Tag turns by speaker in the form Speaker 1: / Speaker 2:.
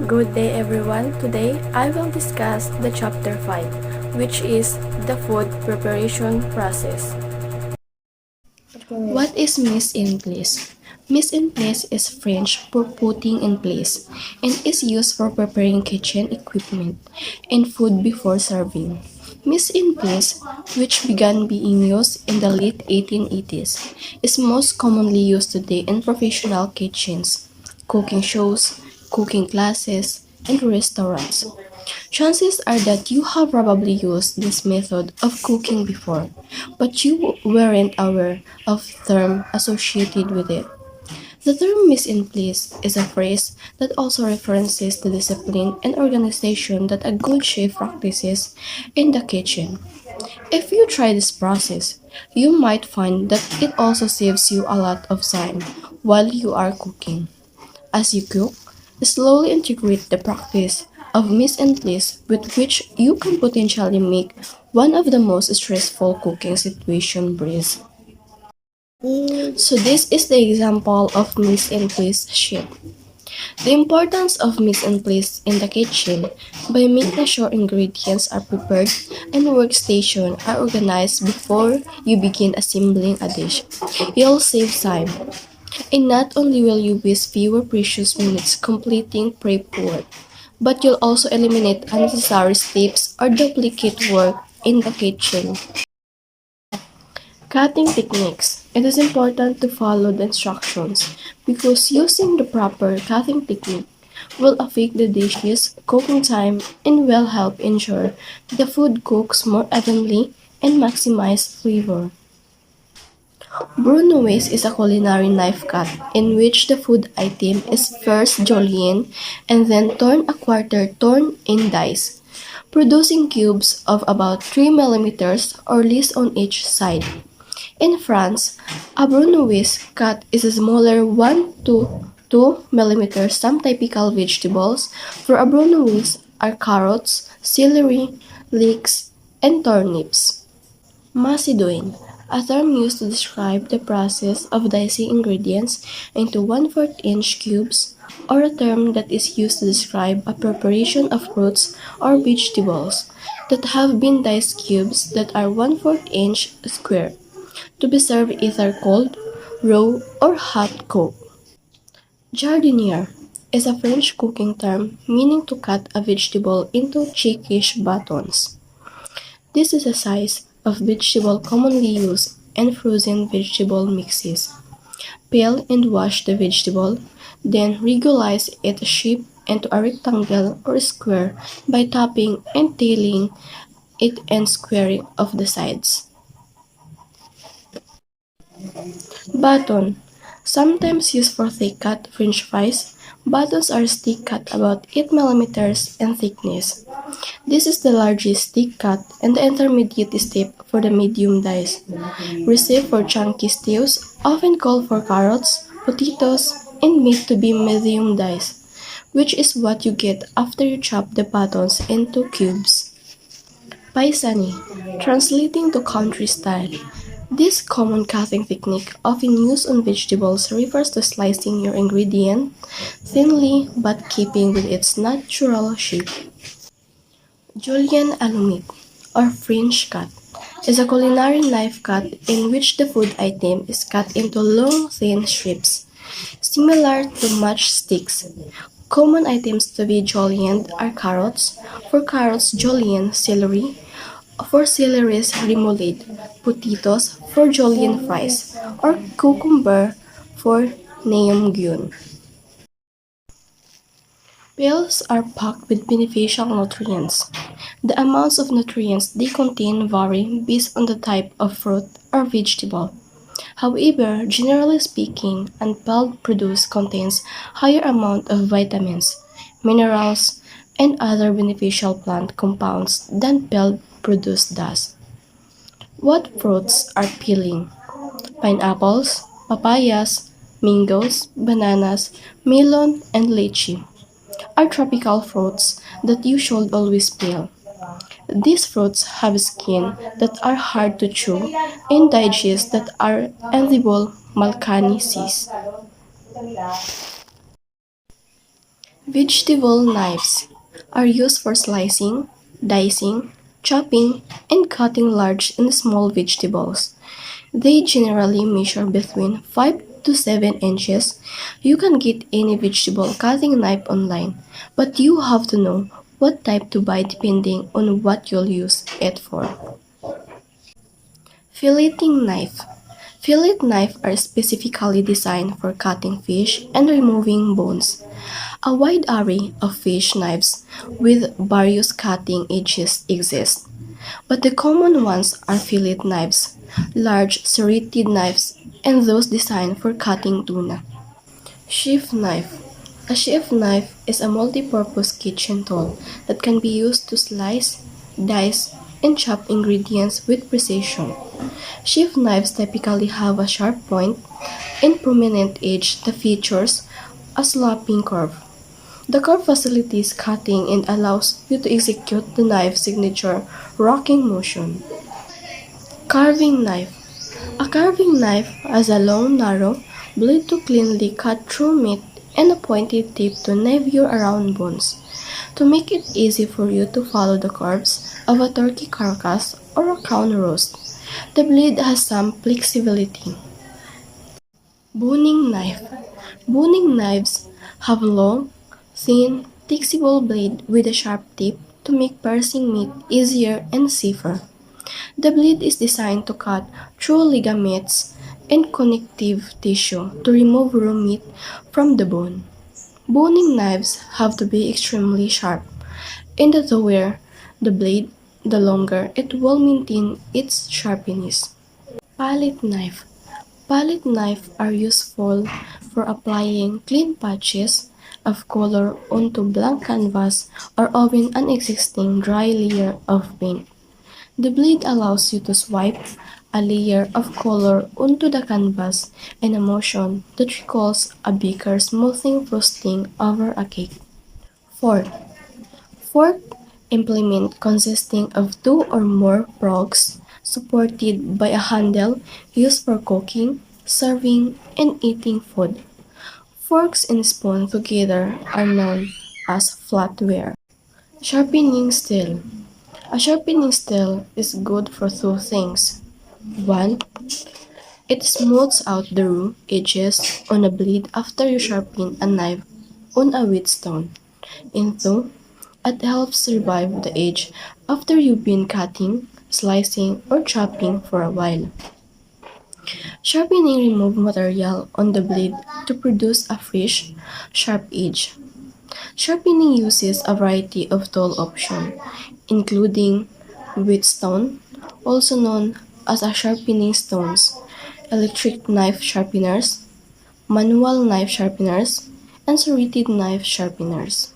Speaker 1: Good day everyone. Today I will discuss the chapter 5, which is the food preparation process. What is mise en place? Mise en place is French for putting in place and is used for preparing kitchen equipment and food before serving. Mise en place, which began being used in the late 1880s, is most commonly used today in professional kitchens, cooking shows, cooking classes, and restaurants. Chances are that you have probably used this method of cooking before, but you weren't aware of the term associated with it. The term mise en place is a phrase that also references the discipline and organization that a good chef practices in the kitchen. If you try this process, you might find that it also saves you a lot of time while you are cooking. As you cook, slowly integrate the practice of mise en place with which you can potentially make one of the most stressful cooking situation breeze. So this is the example of mise en place sheet. The importance of mise en place in the kitchen by making sure ingredients are prepared and workstations are organized before you begin assembling a dish. You'll save time. And not only will you waste fewer precious minutes completing prep work, but you'll also eliminate unnecessary steps or duplicate work in the kitchen. Cutting techniques. It is important to follow the instructions because using the proper cutting technique will affect the dish's cooking time and will help ensure the food cooks more evenly and maximize flavor. Brunoise is a culinary knife cut in which the food item is first julienne and then torn in dice, producing cubes of about 3 millimeters or less on each side. In France, a Brunoise cut is a smaller 1 to 2 millimeters. Some typical vegetables for a Brunoise are carrots, celery, leeks, and turnips. Macédoine, a term used to describe the process of dicing ingredients into 1/4-inch cubes, or a term that is used to describe a preparation of fruits or vegetables that have been diced cubes that are 1/4 inch square, to be served either cold, raw, or hot cooked. Jardiniere is a French cooking term meaning to cut a vegetable into thickish batons. This is a size of vegetable commonly used in frozen vegetable mixes. Peel and wash the vegetable, then regularize its shape into a rectangle or square by topping and tailing it and squaring off the sides. Baton, sometimes used for thick cut French fries, batons are stick cut about 8 millimeters in thickness. This is the largest stick cut and the intermediate step for the medium dice. Reserved for chunky stews, often called for carrots, potatoes, and meat to be medium dice, which is what you get after you chop the batons into cubes. Paisani, translating to country style. This common cutting technique, often used on vegetables, refers to slicing your ingredient thinly but keeping with its natural shape. Julienne allumette, or French cut, is a culinary knife cut in which the food item is cut into long, thin strips, similar to matchsticks. Common items to be julienned are carrots, for carrots julienne celery, for celeries remoulade, potatoes for julienne fries, or cucumber for naengmyeon. Pills are packed with beneficial nutrients. The amounts of nutrients they contain vary based on the type of fruit or vegetable. However, generally speaking, unpeeled produce contains higher amount of vitamins, minerals, and other beneficial plant compounds than peeled produce does. What fruits are peeling? Pineapples, papayas, mangoes, bananas, melon, and lychee are tropical fruits that you should always peel. These fruits have skin that are hard to chew and digest that are edible, Malkani says. Vegetable knives are used for slicing, dicing, chopping, and cutting large and small vegetables. They generally measure between 5 to 7 inches. You can get any vegetable cutting knife online, but you have to know what type to buy depending on what you'll use it for. Filleting knife. Fillet knives are specifically designed for cutting fish and removing bones. A wide array of fish knives with various cutting edges exist, but the common ones are fillet knives, large serrated knives, and those designed for cutting tuna. Sheath knife. A sheath knife is a multi-purpose kitchen tool that can be used to slice, dice, and chop ingredients with precision. Sheath knives typically have a sharp point and prominent edge that features a sloping curve. The curve facilitates cutting and allows you to execute the knife's signature rocking motion. Carving knife. A carving knife has a long, narrow blade to cleanly cut through meat and a pointed tip to nerve around bones, to make it easy for you to follow the curves of a turkey carcass or a crown roast. The blade has some flexibility. Boning knife. Boning knives have long, thin, flexible blade with a sharp tip to make parsing meat easier and safer. The blade is designed to cut through ligaments and connective tissue to remove raw meat from the bone. Boning knives have to be extremely sharp, and the lower the blade, the longer it will maintain its sharpness. Palette knife. Palette knives are useful for applying clean patches of color onto blank canvas or over an existing dry layer of paint. The blade allows you to swipe a layer of color onto the canvas in a motion that recalls a baker's smoothing frosting over a cake. Fork. Fork implement consisting of two or more prongs supported by a handle used for cooking, serving, and eating food. Forks and spoon together are known as flatware. Sharpening steel. A sharpening steel is good for two things. One, it smooths out the raw edges on a blade after you sharpen a knife on a whetstone. And two, it helps revive the edge after you've been cutting, slicing, or chopping for a while. Sharpening removes material on the blade to produce a fresh, sharp edge. Sharpening uses a variety of tool options, including whetstone, also known as a sharpening stones, electric knife sharpeners, manual knife sharpeners, and serrated knife sharpeners.